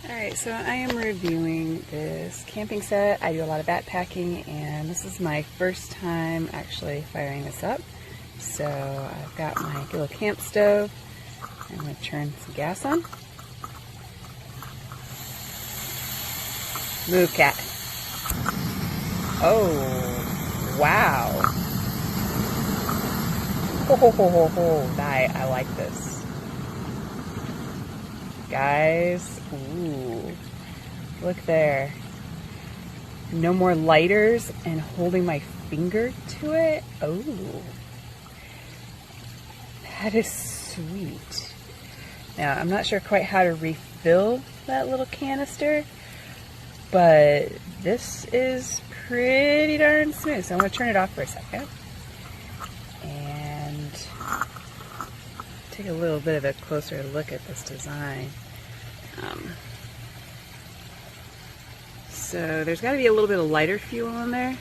Alright, so I am reviewing this camping set. I do a lot of backpacking, and this is my first time actually firing this up. So I've got my little camp stove. I'm going to turn some gas on. Move, cat. Oh, wow. Ho, ho, ho, ho, ho. I like this. Guys, ooh, look there. No more lighters and holding my finger to it. Oh, that is sweet. Now, I'm not sure quite how to refill that little canister, but this is pretty darn smooth. So I'm going to turn it off for a second and take a little bit of a closer look at this design. So there's got to be a little bit of lighter fuel in there,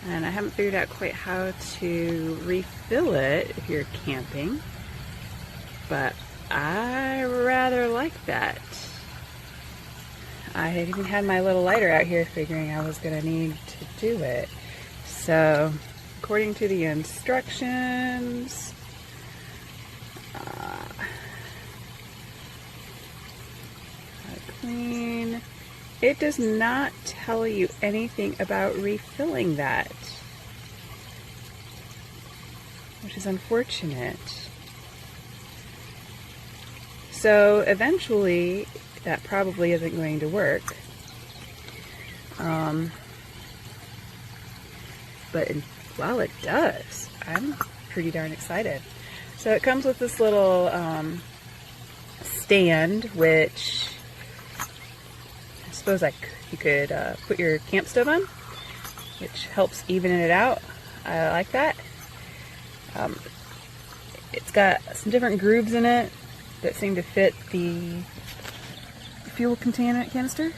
and I haven't figured out quite how to refill it if you're camping, but I rather like that. I even had my little lighter out here figuring I was going to need to do it. So according to the instructions, clean. It does not tell you anything about refilling that, which is unfortunate. So eventually that probably isn't going to work. But while it does, I'm pretty darn excited. So it comes with this little stand, which I suppose you could put your camp stove on, which helps even it out. I like that. It's got some different grooves in it that seem to fit the fuel containment canister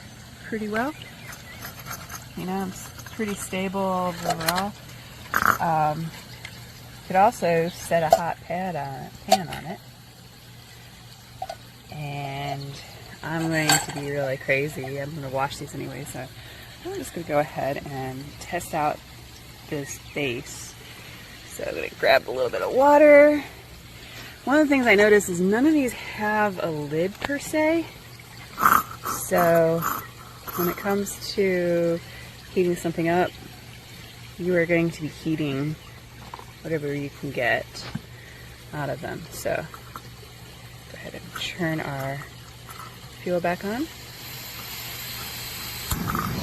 pretty well. You know, it's pretty stable overall. Could also set a hot pan on it. And I'm going to be really crazy. I'm going to wash these anyway, so I'm just going to go ahead and test out this base. So I'm going to grab a little bit of water. One of the things I noticed is none of these have a lid per se. So when it comes to heating something up, you are going to be heating whatever you can get out of them. So go ahead and turn our fuel back on.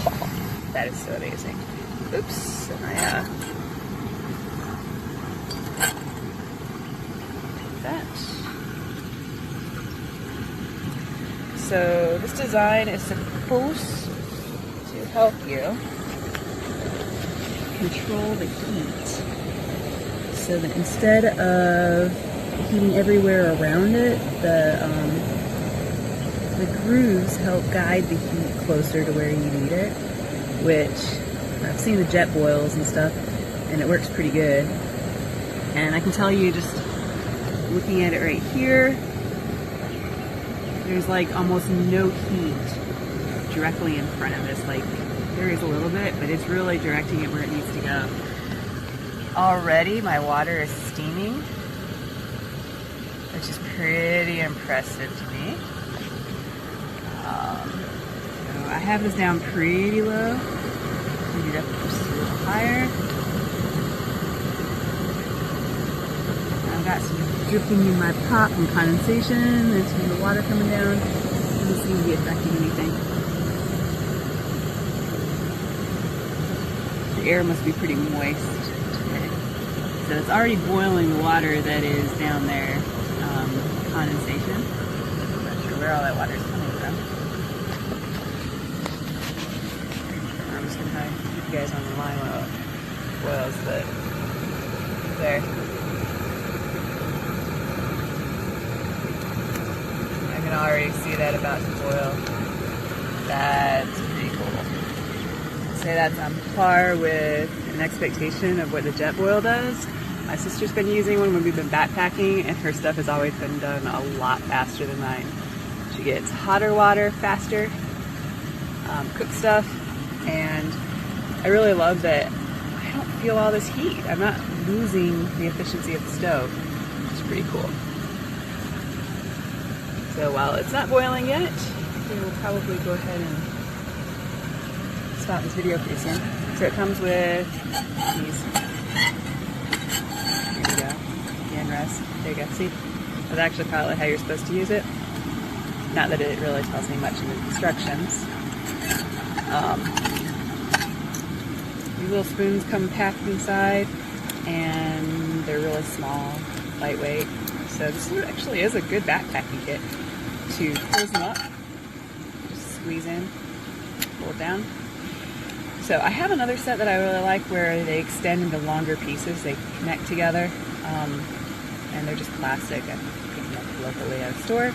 Oh, that is so amazing. Oops, and I take that. So this design is supposed to help you control the heat, so that instead of heating everywhere around it, the grooves help guide the heat closer to where you need it, which I've seen the jet boils and stuff, and it works pretty good. And I can tell you, just looking at it right here, there's like almost no heat directly in front of this. Like, there is a little bit, but it's really directing it where it needs to go. Already my water is steaming, which is pretty impressive to me. So I have this down pretty low. Maybe that just a little higher. I've got some dripping in my pot from condensation. There's some of the water coming down. Doesn't seem to be affecting anything. The air must be pretty moist today. So it's already boiling the water that is down there, condensation. I'm not sure where all that water is coming from. I'm just going to keep you guys on the line while it boils, but there. I can already see that about to boil. That's pretty cool. I'd say that's on par with an expectation of what the jet boil does. My sister's been using one when we've been backpacking, and her stuff has always been done a lot faster than mine. She gets hotter water faster, cook stuff, and I really love that I don't feel all this heat. I'm not losing the efficiency of the stove, which is pretty cool. So while it's not boiling yet, we will probably go ahead and stop this video pretty soon. So it comes with these. Here we go. The inrest. There you go. See? That's actually probably how you're supposed to use it. Not that it really tells me much in the instructions. These little spoons come packed inside, and they're really small, lightweight. So this actually is a good backpacking kit to close them up. Just squeeze in, pull it down. So I have another set that I really like where they extend into longer pieces. They connect together, and they're just plastic. I'm picking them up locally at a store.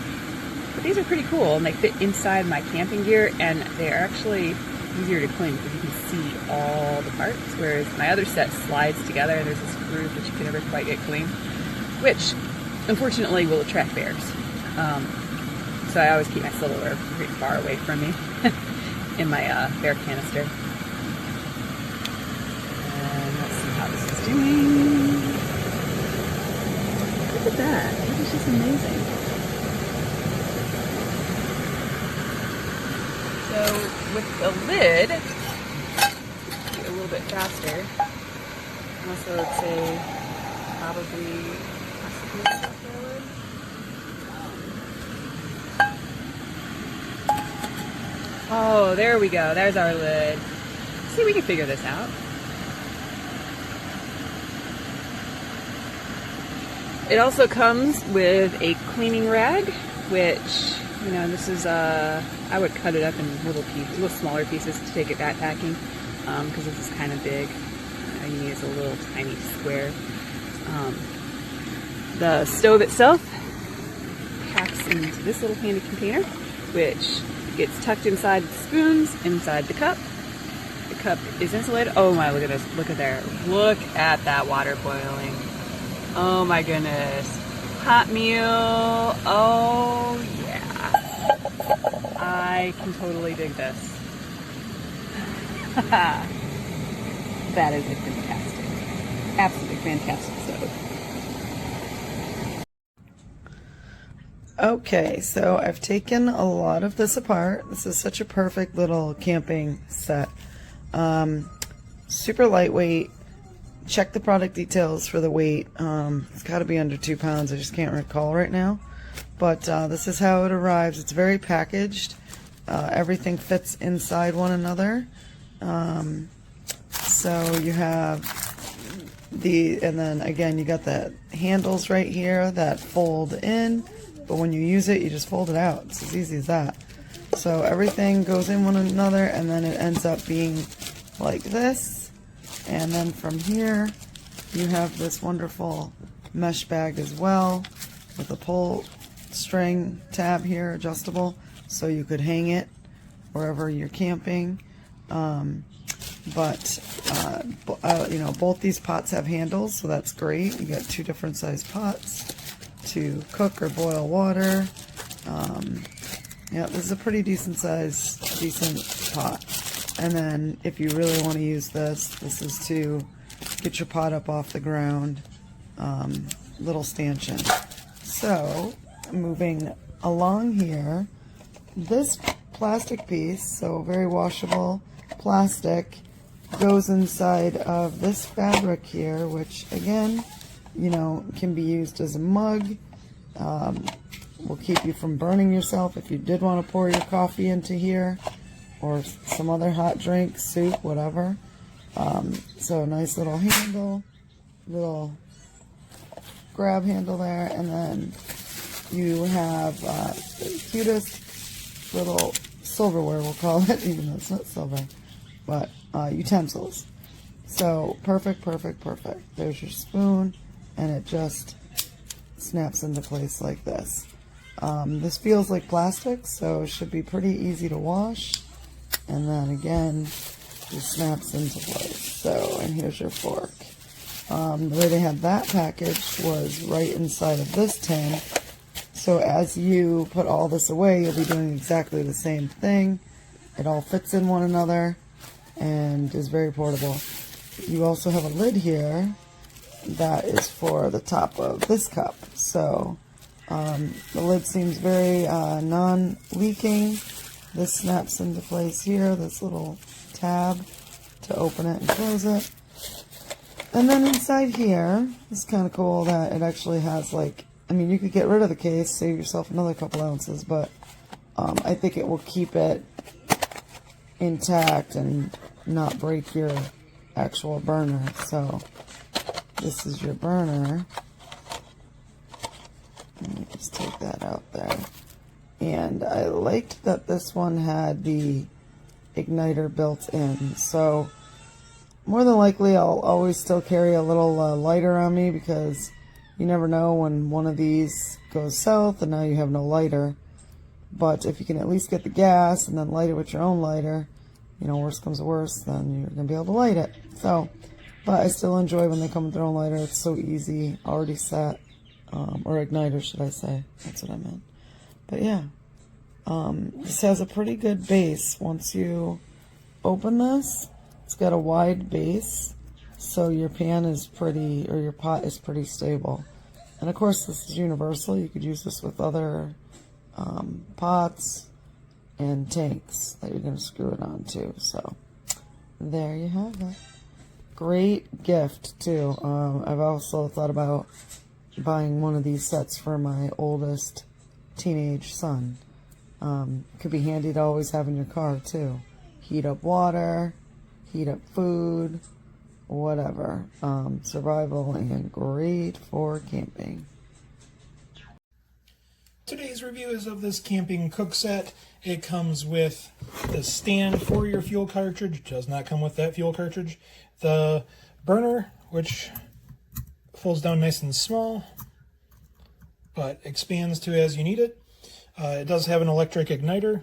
But these are pretty cool, and they fit inside my camping gear, and they're actually easier to clean because you can see all the parts, whereas my other set slides together and there's this groove that you can never quite get clean, which unfortunately will attract bears. So I always keep my silverware pretty far away from me in my bear canister. And let's see how this is doing. Look at that. That is just amazing. So with the lid, a little bit faster. Also, would say probably possibly lid. Oh, there we go. There's our lid. See, we can figure this out. It also comes with a cleaning rag, which, you know, this is I would cut it up in little smaller pieces to take it backpacking, because this is kind of big. I use a little tiny square. The stove itself packs into this little handy container, which gets tucked inside the spoons, inside the cup. The cup is insulated. Oh my, look at this. Look at there. Look at that water boiling. Oh my goodness. Hot meal. Oh yeah. I can totally dig this. That is a fantastic, absolutely fantastic stove. Okay, so I've taken a lot of this apart. This is such a perfect little camping set. Super lightweight. Check the product details for the weight. It's got to be under 2 pounds. I just can't recall right now. But this is how it arrives. It's very packaged. Everything fits inside one another. So you have and then again you got the handles right here that fold in. But when you use it, you just fold it out. It's as easy as that. So everything goes in one another, and then it ends up being like this. And then from here, you have this wonderful mesh bag as well, with a pull string tab here, adjustable, so you could hang it wherever you're camping. You know, both these pots have handles, so that's great. You got 2 different size pots to cook or boil water. Yeah, this is a pretty decent pot. And then if you really want to use this is to get your pot up off the ground, little stanchion. So moving along here, this plastic piece, so very washable plastic, goes inside of this fabric here, which again, you know, can be used as a mug. Will keep you from burning yourself if you did want to pour your coffee into here, or some other hot drink, soup, whatever. So a nice little handle, little grab handle there, and then you have the cutest little silverware, we'll call it, even though it's not silver, but utensils. So perfect, perfect, perfect. There's your spoon, and it just snaps into place like this. This feels like plastic, so it should be pretty easy to wash. And then again, it snaps into place. So, and here's your fork. The way they had that packaged was right inside of this tin. So as you put all this away, you'll be doing exactly the same thing. It all fits in one another and is very portable. You also have a lid here that is for the top of this cup. So the lid seems very non-leaking. This snaps into place here, this little tab to open it and close it. And then inside here, it's kind of cool that it actually has, like, I mean, you could get rid of the case, save yourself another couple ounces, but I think it will keep it intact and not break your actual burner. So this is your burner. Let me just take that out there. And I liked that this one had the igniter built in. So more than likely I'll always still carry a little lighter on me, because you never know when one of these goes south and now you have no lighter. But if you can at least get the gas and then light it with your own lighter, you know, worst comes to worst, then you're going to be able to light it. So, but I still enjoy when they come with their own lighter. It's so easy, already set, or igniter, should I say. That's what I meant. But yeah, this has a pretty good base. Once you open this, it's got a wide base, so your pan is pretty, or your pot is pretty stable. And of course, this is universal. You could use this with other pots and tanks that you're going to screw it on to. So there you have it. Great gift too. I've also thought about buying one of these sets for my oldest teenage son. Could be handy to always have in your car too. Heat up water, heat up food, whatever. Survival and great for camping. Today's review is of this camping cook set. It comes with the stand for your fuel cartridge. It does not come with that fuel cartridge. The burner, which folds down nice and small, but expands to as you need it. It does have an electric igniter.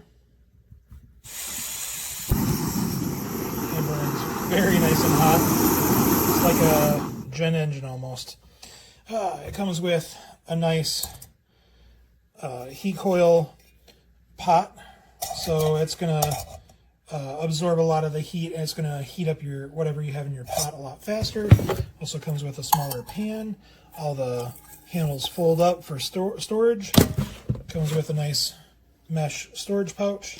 It burns very nice and hot. It's like a gen engine almost. It comes with a nice heat coil pot, so it's going to absorb a lot of the heat, and it's going to heat up your whatever you have in your pot a lot faster. Also comes with a smaller pan. All the handles fold up for storage. Comes with a nice mesh storage pouch.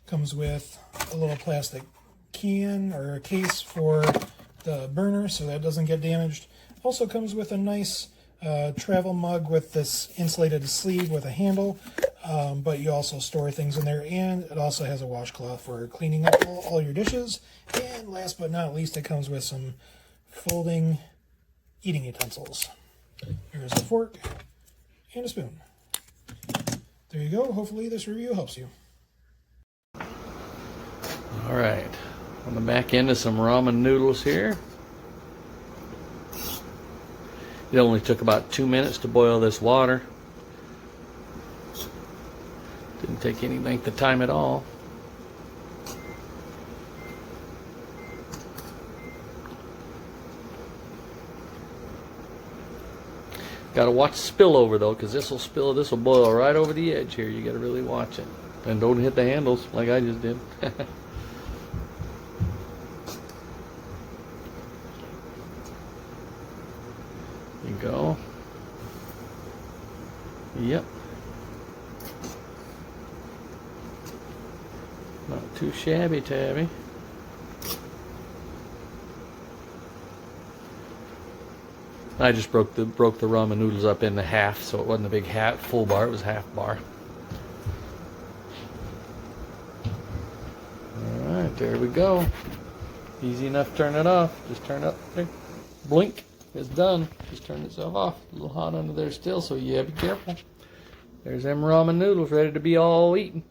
Comes with a little plastic can or a case for the burner so that it doesn't get damaged. Also comes with a nice travel mug with this insulated sleeve with a handle, but you also store things in there, and it also has a washcloth for cleaning up all your dishes. And last but not least, it comes with some folding eating utensils. Here's a fork and a spoon. There you go. Hopefully this review helps you. All right, on the back end of some ramen noodles here. It only took about 2 minutes to boil this water. Didn't take any length of time at all. Got to watch spillover though, because this will boil right over the edge here. You got to really watch it, and don't hit the handles like I just did. You go. Yep. Not too shabby tabby. I just broke the ramen noodles up into half, so it wasn't a big full bar, it was half bar. Alright, there we go. Easy enough to turn it off. Just turn up there. Blink. It's done. Just turned itself off. A little hot under there still, so yeah, be careful. There's them ramen noodles ready to be all eaten.